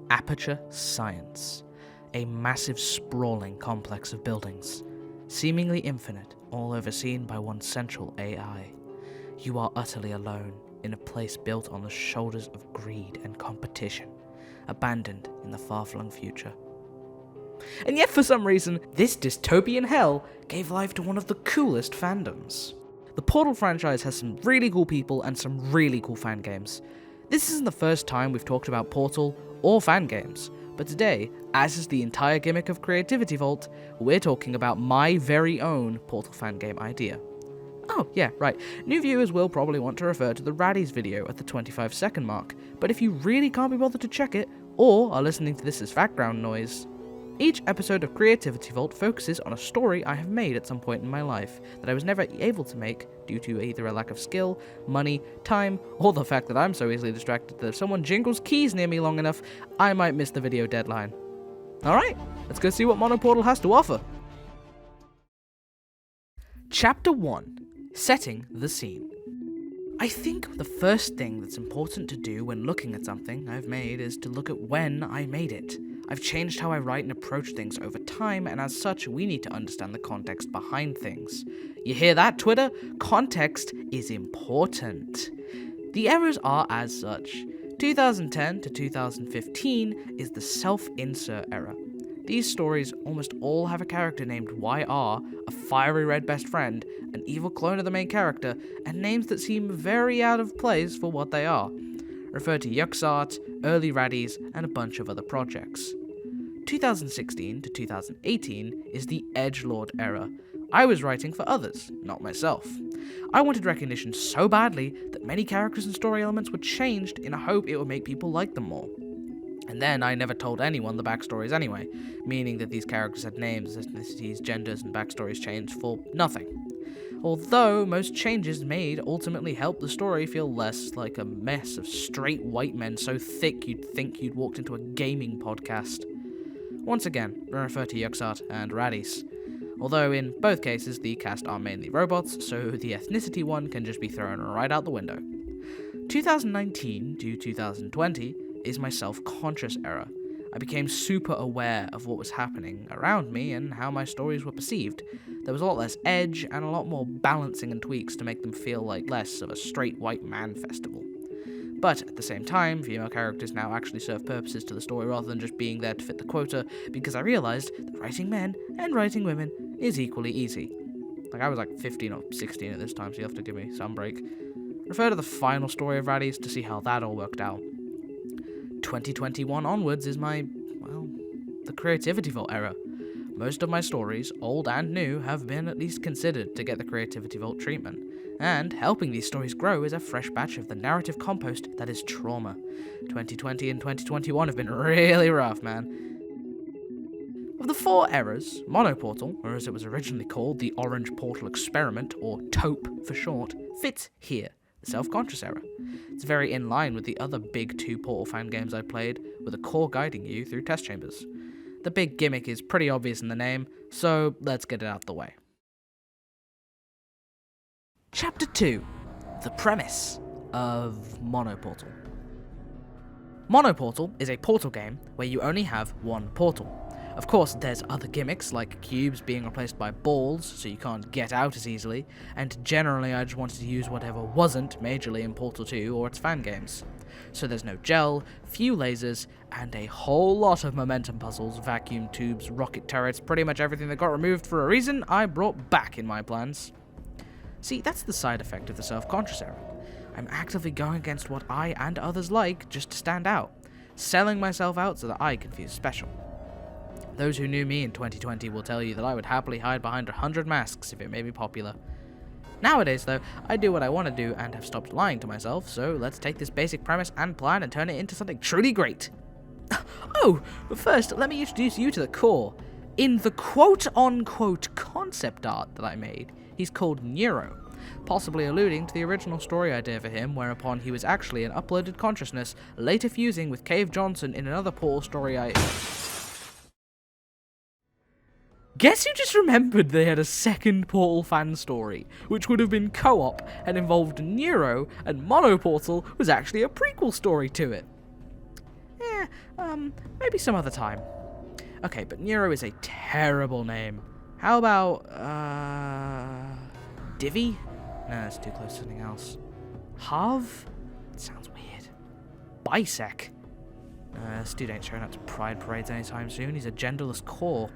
Aperture Science, a massive sprawling complex of buildings, seemingly infinite, all overseen by one central AI. You are utterly alone in a place built on the shoulders of greed and competition, abandoned in the far-flung future. And yet for some reason, this dystopian hell gave life to one of the coolest fandoms. The Portal franchise has some really cool people and some really cool fan games. This isn't the first time we've talked about Portal or fan games, but today, as is the entire gimmick of Creativity Vault, we're talking about my very own Portal fangame idea. Oh, yeah, right. New viewers will probably want to refer to the Raddies video at the 25-second mark, but if you really can't be bothered to check it, or are listening to this as background noise, each episode of Creativity Vault focuses on a story I have made at some point in my life that I was never able to make due to either a lack of skill, money, time, or the fact that I'm so easily distracted that if someone jingles keys near me long enough, I might miss the video deadline. Alright, let's go see what Monoportal has to offer. Chapter 1. Setting the Scene. I think the first thing that's important to do when looking at something I've made is to look at when I made it. I've changed how I write and approach things over time, and as such, we need to understand the context behind things. You hear that, Twitter? Context is important. The errors are as such. 2010 to 2015 is the self-insert era. These stories almost all have a character named YR, a fiery red best friend, an evil clone of the main character, and names that seem very out of place for what they are. Refer to Yuxart, early Raddies, and a bunch of other projects. 2016 to 2018 is the edgelord era. I was writing for others, not myself. I wanted recognition so badly that many characters and story elements were changed in a hope it would make people like them more. And then I never told anyone the backstories anyway, meaning that these characters had names, ethnicities, genders, and backstories changed for nothing. Although most changes made ultimately helped the story feel less like a mess of straight white men so thick you'd think you'd walked into a gaming podcast. Once again, I refer to Yuxart and Raddies. Although in both cases the cast are mainly robots, so the ethnicity one can just be thrown right out the window. 2019 to 2020 is my self-conscious era. I became super aware of what was happening around me and how my stories were perceived. There was a lot less edge and a lot more balancing and tweaks to make them feel like less of a straight white man festival. But at the same time, female characters now actually serve purposes to the story rather than just being there to fit the quota, because I realized that writing men and writing women is equally easy. Like, I was like 15 or 16 at this time, so you have to give me some break. Refer to the final story of Raddies to see how that all worked out. 2021 onwards is the Creativity Vault era. Most of my stories, old and new, have been at least considered to get the Creativity Vault treatment, and helping these stories grow is a fresh batch of the narrative compost that is trauma. 2020 and 2021 have been really rough, man. Of the four eras, Monoportal, or as it was originally called, the Orange Portal Experiment, or TAUPE for short, fits here. The self-conscious era. It's very in line with the other big two Portal fan games I played, with a core guiding you through test chambers. The big gimmick is pretty obvious in the name, so let's get it out the way. Chapter 2. The premise of Monoportal. Monoportal is a portal game where you only have one portal. Of course, there's other gimmicks, like cubes being replaced by balls, so you can't get out as easily, and generally I just wanted to use whatever wasn't majorly in Portal 2 or its fan games. So there's no gel, few lasers, and a whole lot of momentum puzzles, vacuum tubes, rocket turrets, pretty much everything that got removed for a reason I brought back in my plans. See, that's the side effect of the self-conscious era. I'm actively going against what I and others like just to stand out, selling myself out so that I can feel special. Those who knew me in 2020 will tell you that I would happily hide behind 100 masks if it made me popular. Nowadays, though, I do what I want to do and have stopped lying to myself, so let's take this basic premise and plan and turn it into something truly great. Oh, but first, let me introduce you to the core. In the quote-unquote concept art that I made, he's called Neuro, possibly alluding to the original story idea for him, whereupon he was actually an uploaded consciousness, later fusing with Cave Johnson in another Portal story Guess who just remembered they had a second Portal fan story, which would have been co-op and involved Neuro, and Monoportal was actually a prequel story to it. maybe some other time. Okay, but Nero is a terrible name. How about, Divvy? No, that's too close to something else. Harv? It sounds weird. Bisec? This dude ain't showing up to pride parades anytime soon. He's a genderless core.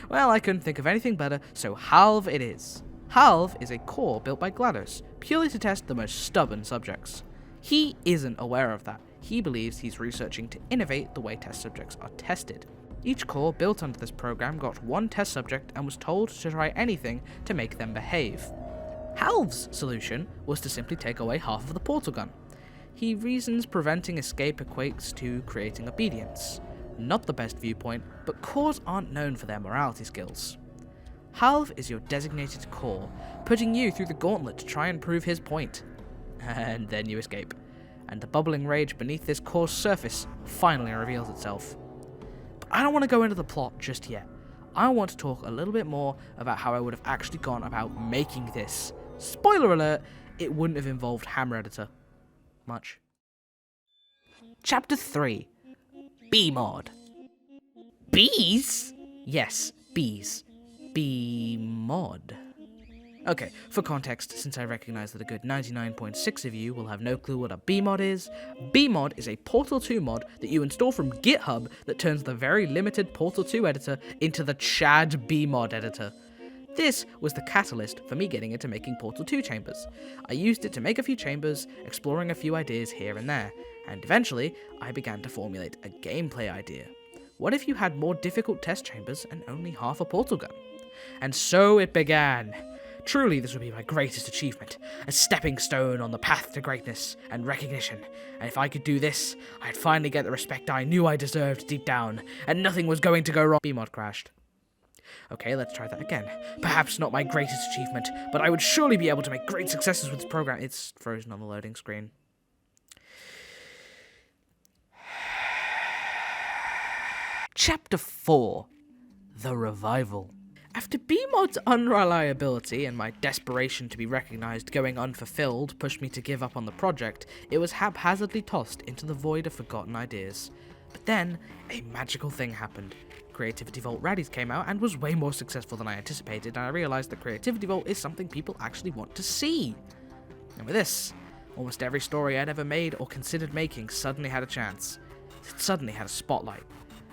Well, I couldn't think of anything better, so Halv it is. Halv is a core built by GLaDOS, purely to test the most stubborn subjects. He isn't aware of that. He believes he's researching to innovate the way test subjects are tested. Each core built under this program got one test subject and was told to try anything to make them behave. Halv's solution was to simply take away half of the portal gun. He reasons preventing escape equates to creating obedience. Not the best viewpoint, but cores aren't known for their morality skills. Halv is your designated core, putting you through the gauntlet to try and prove his point. And then you escape, and the bubbling rage beneath this core's surface finally reveals itself. But I don't want to go into the plot just yet. I want to talk a little bit more about how I would have actually gone about making this. Spoiler alert, it wouldn't have involved Hammer Editor much. Chapter 3. BeeMOD. Bees? Yes, bees. BeeMOD. Okay, for context, since I recognize that a good 99.6 of you will have no clue what a BeeMOD is a Portal 2 mod that you install from GitHub that turns the very limited Portal 2 editor into the Chad BeeMOD editor. This was the catalyst for me getting into making Portal 2 chambers. I used it to make a few chambers, exploring a few ideas here and there, and eventually I began to formulate a gameplay idea. What if you had more difficult test chambers and only half a portal gun? And so it began. Truly, this would be my greatest achievement, a stepping stone on the path to greatness and recognition, and if I could do this, I'd finally get the respect I knew I deserved deep down, and nothing was going to go wrong. BeeMOD crashed. Okay, let's try that again. Perhaps not my greatest achievement, but I would surely be able to make great successes with this program. It's frozen on the loading screen. Chapter 4. The Revival. After BeeMOD's unreliability and my desperation to be recognised going unfulfilled pushed me to give up on the project, it was haphazardly tossed into the void of forgotten ideas. But then, a magical thing happened. Creativity Vault Raddies came out and was way more successful than I anticipated, and I realised that Creativity Vault is something people actually want to see. And with this, almost every story I'd ever made or considered making suddenly had a chance. It suddenly had a spotlight.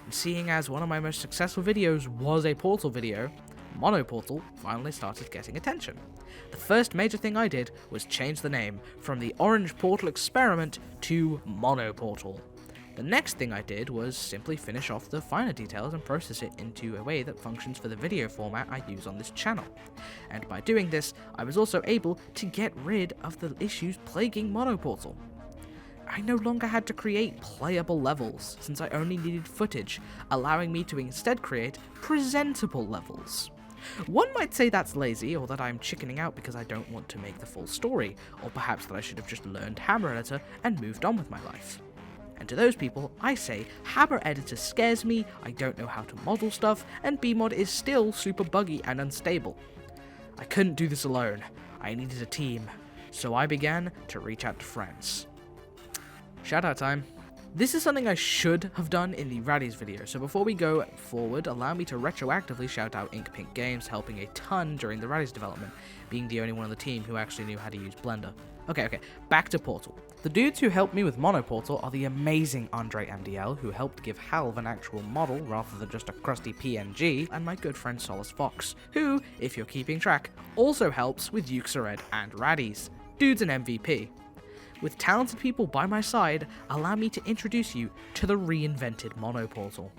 And seeing as one of my most successful videos was a Portal video, Monoportal finally started getting attention. The first major thing I did was change the name from the Orange Portal Experiment to Monoportal. The next thing I did was simply finish off the finer details and process it into a way that functions for the video format I use on this channel. And by doing this, I was also able to get rid of the issues plaguing Monoportal. I no longer had to create playable levels, since I only needed footage, allowing me to instead create presentable levels. One might say that's lazy, or that I'm chickening out because I don't want to make the full story, or perhaps that I should have just learned Hammer Editor and moved on with my life. And to those people, I say, Hammer Editor scares me, I don't know how to model stuff, and BeeMOD is still super buggy and unstable. I couldn't do this alone, I needed a team, so I began to reach out to friends. Shout out time. This is something I should have done in the Raddies video, so before we go forward, allow me to retroactively shout out Ink Pink Games, helping a ton during the Raddies development, being the only one on the team who actually knew how to use Blender. Okay, back to Portal. The dudes who helped me with Monoportal are the amazing Andre MDL, who helped give Halv an actual model rather than just a crusty PNG, and my good friend Solace Fox, who, if you're keeping track, also helps with Uxored and Raddies. Dude's an MVP. With talented people by my side, allow me to introduce you to the reinvented Monoportal.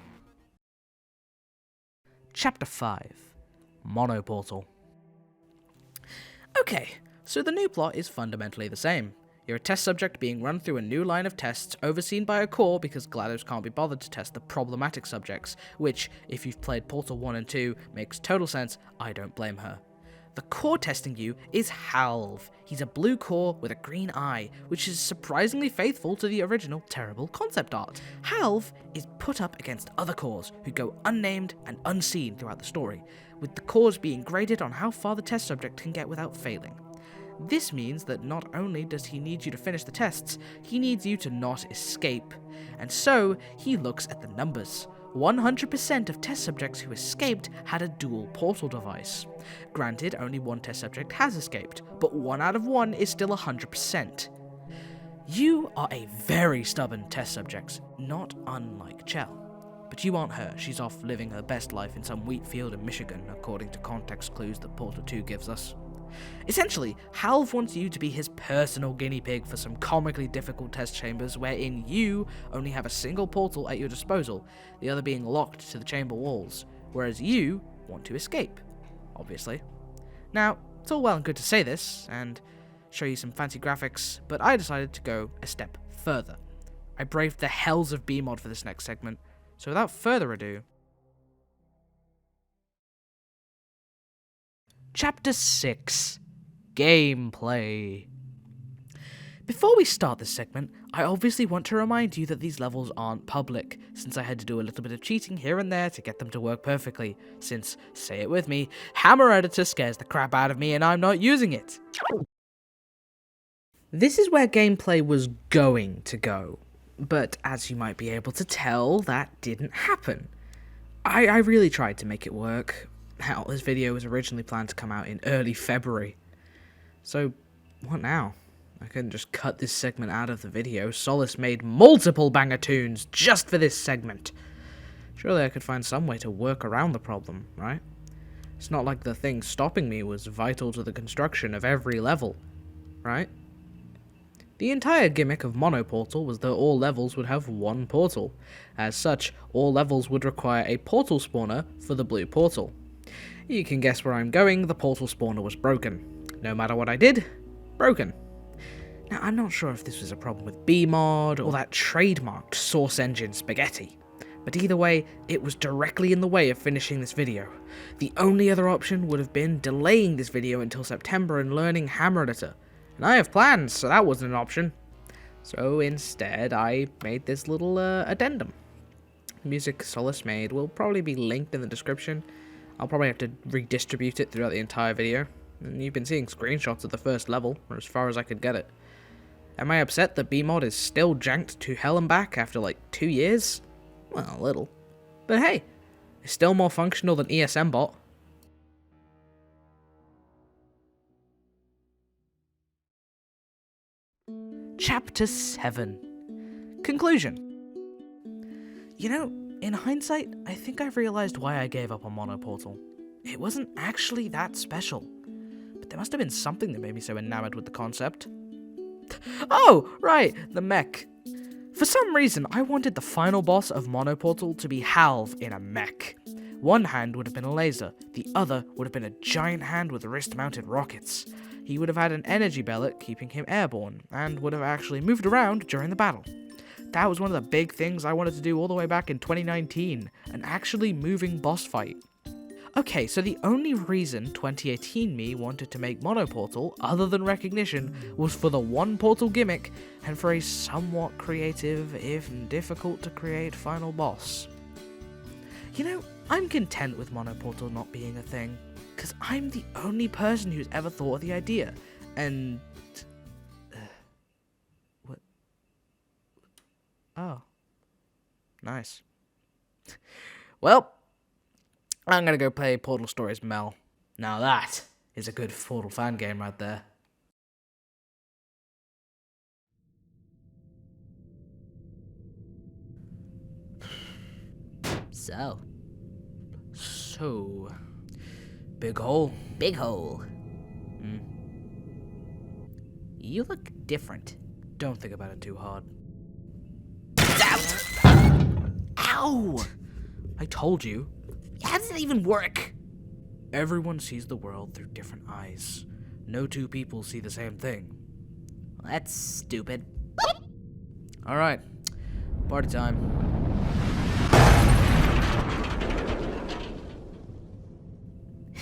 Chapter 5. Monoportal. Okay, so the new plot is fundamentally the same. You're a test subject being run through a new line of tests overseen by a core because GLaDOS can't be bothered to test the problematic subjects, which, if you've played Portal 1 and 2, makes total sense, I don't blame her. The core testing you is Halv. He's a blue core with a green eye, which is surprisingly faithful to the original terrible concept art. Halv is put up against other cores who go unnamed and unseen throughout the story, with the cores being graded on how far the test subject can get without failing. This means that not only does he need you to finish the tests, he needs you to not escape. And so, he looks at the numbers. 100% of test subjects who escaped had a dual portal device. Granted, only one test subject has escaped, but 1 out of 1 is still 100%. You are a very stubborn test subject, not unlike Chell. But you aren't her. She's off living her best life in some wheat field in Michigan, according to context clues that Portal 2 gives us. Essentially, Halv wants you to be his personal guinea pig for some comically difficult test chambers wherein you only have a single portal at your disposal, the other being locked to the chamber walls, whereas you want to escape, obviously. Now, it's all well and good to say this, and show you some fancy graphics, but I decided to go a step further. I braved the hells of BeeMOD for this next segment, so without further ado, Chapter 6, Gameplay. Before we start this segment, I obviously want to remind you that these levels aren't public, since I had to do a little bit of cheating here and there to get them to work perfectly, since, say it with me, Hammer Editor scares the crap out of me and I'm not using it. This is where gameplay was going to go, but as you might be able to tell, that didn't happen. I really tried to make it work. Hell, this video was originally planned to come out in early February. So, what now? I couldn't just cut this segment out of the video. Solace made multiple banger tunes just for this segment. Surely I could find some way to work around the problem, right? It's not like the thing stopping me was vital to the construction of every level, right? The entire gimmick of Monoportal was that all levels would have one portal. As such, all levels would require a portal spawner for the blue portal. You can guess where I'm going, the portal spawner was broken. No matter what I did, broken. Now, I'm not sure if this was a problem with BeeMOD or that trademarked source engine spaghetti, but either way, it was directly in the way of finishing this video. The only other option would have been delaying this video until September and learning Hammer Editor, and I have plans, so that wasn't an option. So instead, I made this little addendum. Music Solace made will probably be linked in the description. I'll probably have to redistribute it throughout the entire video. And you've been seeing screenshots of the first level, or as far as I could get it. Am I upset that BeeMOD is still janked to hell and back after like 2 years? Well, a little. But hey, it's still more functional than ESMBot. Chapter 7. Conclusion. You know, in hindsight, I think I've realized why I gave up on Monoportal. It wasn't actually that special, but there must have been something that made me so enamored with the concept. Oh, right, the mech. For some reason, I wanted the final boss of Monoportal to be Halv in a mech. One hand would have been a laser, the other would have been a giant hand with wrist-mounted rockets. He would have had an energy bellet keeping him airborne, and would have actually moved around during the battle. That was one of the big things I wanted to do all the way back in 2019, an actually moving boss fight. Okay, so the only reason 2018 me wanted to make Monoportal, other than recognition, was for the one portal gimmick, and for a somewhat creative, if difficult to create, final boss. You know, I'm content with Monoportal not being a thing, because I'm the only person who's ever thought of the idea, and... what? Oh. Nice. Well, I'm gonna go play Portal Stories Mel. Now that is a good Portal fan game right there. So, Big hole. big hole. You look different. Don't think about it too hard. Ow! I told you. How does it even work? Everyone sees the world through different eyes. No two people see the same thing. Well, that's stupid. Alright, party time.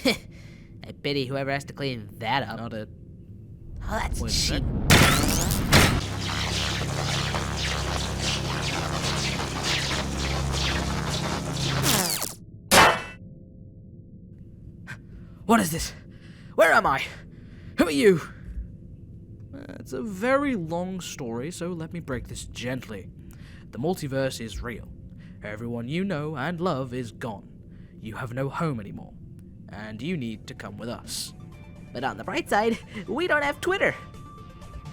I pity whoever has to clean that up. Not it. Oh, that's Wait a cheap. What is this? Where am I? Who are you? It's a very long story, so let me break this gently. The multiverse is real. Everyone you know and love is gone. You have no home anymore, and you need to come with us. But on the bright side, we don't have Twitter.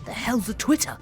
The hell's a Twitter?